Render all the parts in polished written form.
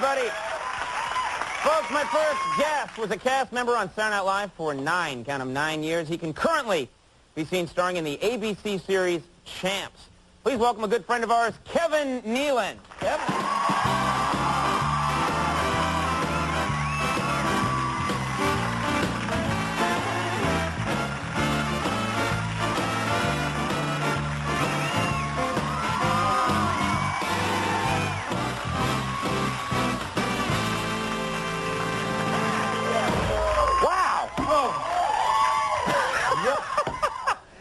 everybody. Folks, my first guest was a cast member on Saturday Night Live for 9 years. He can currently be seen starring in the ABC series Champs. Please welcome a good friend of ours, Kevin Nealon. Kevin.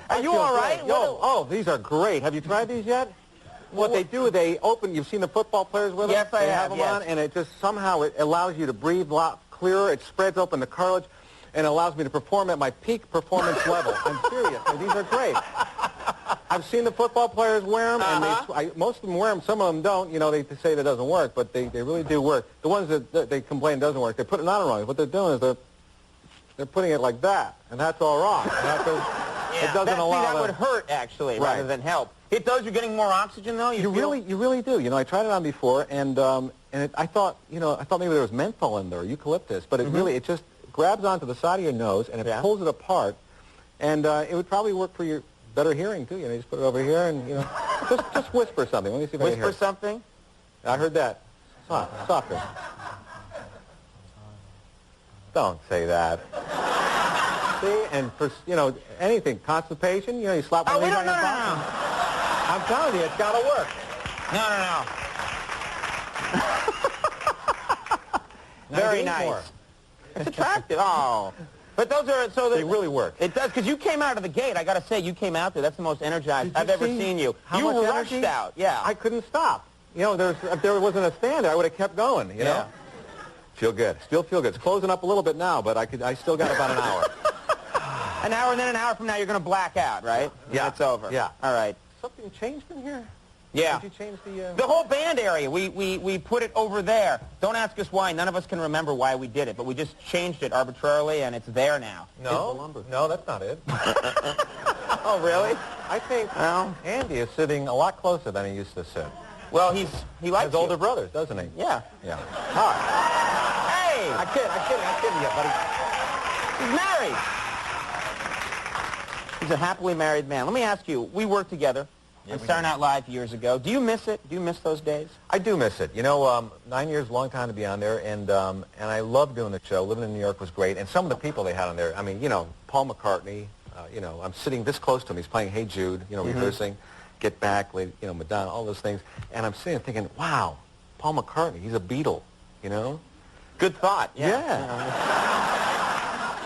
Are you all right? Oh, these are great. Have you tried these yet? What they do, they open, you've seen the football players with them? Yes, I have them yes. on, and it just somehow it allows you to breathe a lot clearer. It spreads open the cartilage, and allows me to perform at my peak performance level. I'm serious. These are great. I've seen the football players wear them, and most of them wear them. Some of them don't. You know, they say that doesn't work, but they really do work. The ones that they complain doesn't work, they put it on wrong. What they're doing is they're putting it like that, and that's all wrong. Yeah, it doesn't allow that would hurt, actually, rather than help. It does. You're getting more oxygen, though. You really do. You know, I tried it on before, and I thought maybe there was menthol in there, or eucalyptus, but it just grabs onto the side of your nose and it pulls it apart, and it would probably work for your better hearing too. You know, you just put it over here, and just whisper something. Let me see if I can hear it. Something. I heard that. Softer. Don't say that. See, and for anything, constipation, you slap one of these on your butt. I'm telling you, it's got to work. No. Very nice. It's attractive. Oh. But those are, they really work. It does, because you came out of the gate. I got to say, you came out there. That's the most energized I've ever seen you. You rushed out, yeah. I couldn't stop. You know, if there wasn't a stand there, I would have kept going, you know? Feel good. Still feel good. It's closing up a little bit now, but I still got about an hour. An hour, and then an hour from now, you're going to black out, right? Yeah. It's over. Yeah. All right. Something changed in here? Yeah. Did you change the... The whole band area, we put it over there. Don't ask us why. None of us can remember why we did it, but we just changed it arbitrarily, and it's there now. No, that's not it. Oh, really? I think Andy is sitting a lot closer than he used to sit. Well, he likes his older brothers, doesn't he? Yeah. Yeah. All right. Hey! I'm kidding you, buddy. He's married. He's a happily married man. Let me ask you, we worked together on Saturday Night Live years ago. Do you miss it? Do you miss those days? I do miss it. You know, 9 years, long time to be on there, and I loved doing the show. Living in New York was great, and some of the people they had on there, I mean, Paul McCartney, I'm sitting this close to him. He's playing Hey Jude, rehearsing, Get Back, Madonna, all those things, and I'm sitting there thinking, wow, Paul McCartney, he's a Beatle, Good thought. Yeah.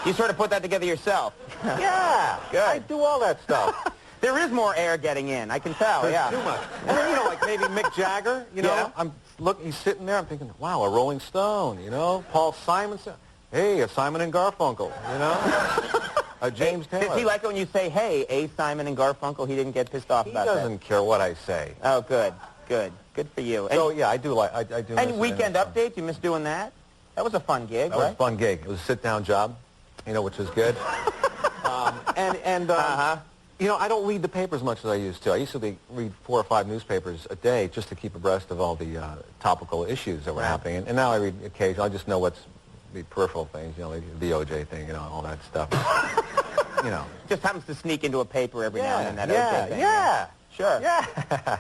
You sort of put that together yourself. Yeah. Good. I do all that stuff. There is more air getting in. I can tell. There's too much. And then, like maybe Mick Jagger. I'm looking. He's sitting there. I'm thinking, wow, a Rolling Stone. Paul Simon. Hey, a Simon and Garfunkel. A James Taylor. Does he like it when you say, hey, a Simon and Garfunkel? He didn't get pissed off about that. He doesn't care what I say. Oh, good. Good for you. So yeah, I do like. I do. And Weekend Update. You miss doing that? That was a fun gig, right? That was a fun gig. It was a sit-down job. Which was good. I don't read the paper as much as I used to. I used to read 4 or 5 newspapers a day just to keep abreast of all the topical issues that were happening. And now I read occasionally. I just know what's the peripheral things, the OJ thing, all that stuff. Just happens to sneak into a paper every now and then. That OJ thing. Yeah. Sure. Yeah.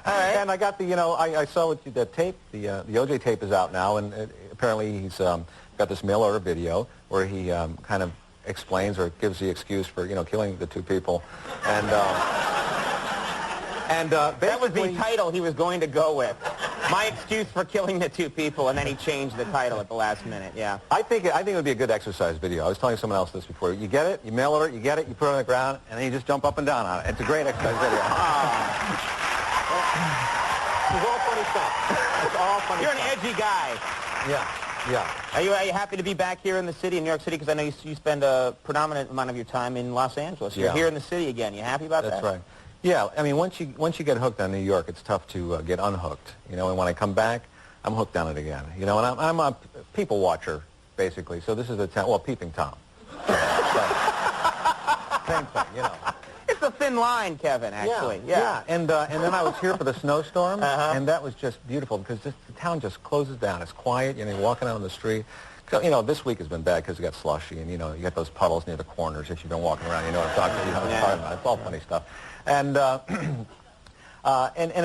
All right. And I got I saw the tape. The OJ tape is out now, and apparently he's got this mail order video where he kind of explains or gives the excuse for killing the 2 people, and that was the title he was going to go with. My excuse for killing the 2 people, and then he changed the title at the last minute. Yeah. I think it would be a good exercise video. I was telling someone else this before. You get it, you mail order, you get it, you put it on the ground, and then you just jump up and down on it. It's a great exercise video. It's all funny stuff. It's all funny. You're stuff. an edgy guy. Yeah. Yeah. Are you happy to be back here in the city, in New York City? Because I know you spend a predominant amount of your time in Los Angeles. You're here in the city again. You happy about that? That's right. Yeah. I mean, once you get hooked on New York, it's tough to get unhooked. And when I come back, I'm hooked on it again. And I'm a people watcher, basically. So this is a town. Well, peeping Tom. So, same thing. It's It's a thin line, Kevin, actually. Yeah. And then I was here for the snowstorm, and that was just beautiful because the town just closes down. It's quiet. You're walking out on the street. You know, this week has been bad because it got slushy, and, you know, you got those puddles near the corners. If you've been walking around, you know what I'm talking about. You know what I'm talking about. It's all funny stuff. And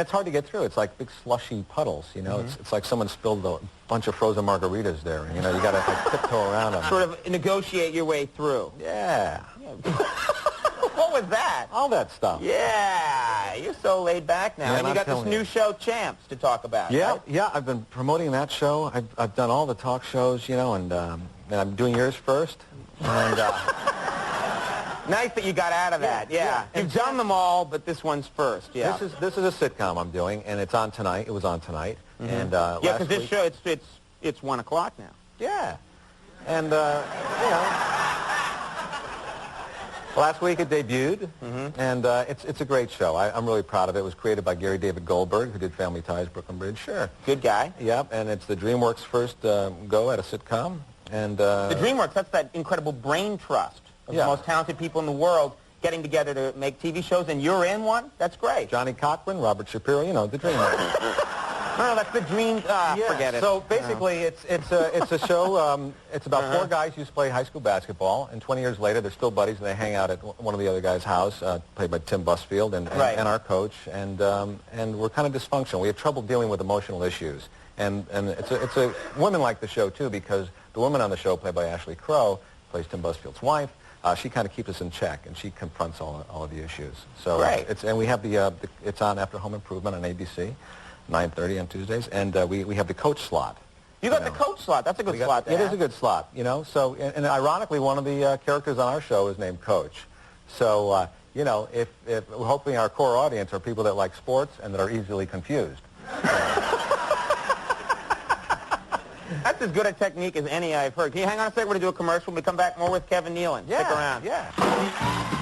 it's hard to get through. It's like big slushy puddles, you know. It's like someone spilled a bunch of frozen margaritas there, and, you know, you got to like, tiptoe around them. Sort of negotiate your way through. Yeah. What was that? All that stuff. Yeah, you're so laid back now. Yeah, and you got this new show, Champs, to talk about. Yeah, right? yeah. I've been promoting that show. I've done all the talk shows, you know, and I'm doing yours first. And nice that you got out of that. Yeah. You've done them all, but this one's first. Yeah. This is a sitcom I'm doing, and it's on tonight. It was on tonight. And yeah, because this show it's 1 o'clock now. Yeah. And you know. Last week it debuted, and it's a great show. I'm really proud of it. It was created by Gary David Goldberg, who did Family Ties, Brooklyn Bridge. Sure. Good guy. Yep, and it's the DreamWorks first go at a sitcom. And the DreamWorks, that's that incredible brain trust of the most talented people in the world getting together to make TV shows, and you're in one? That's great. Johnny Cochran, Robert Shapiro, you know, the DreamWorks. No, that's the dream. Forget it. So basically, it's a show. It's about 4 guys who used to play high school basketball, and 20 years later, they're still buddies, and they hang out at one of the other guys' house, played by Tim Busfield and our coach, and we're kind of dysfunctional. We have trouble dealing with emotional issues, and it's a women like the show too because the woman on the show, played by Ashley Crow, plays Tim Busfield's wife. She kind of keeps us in check, and she confronts all of the issues. So and we have it's on after Home Improvement on ABC. 9:30 on Tuesdays, and we have the coach slot. You got the coach slot. That's a good slot. It is a good slot, you know. So, and ironically, one of the characters on our show is named Coach. So, you know, if hopefully our core audience are people that like sports and that are easily confused. That's as good a technique as any I've heard. Can you hang on a second? We're going to do a commercial. When we come back, more with Kevin Nealon. Yeah, Stick around. Yeah.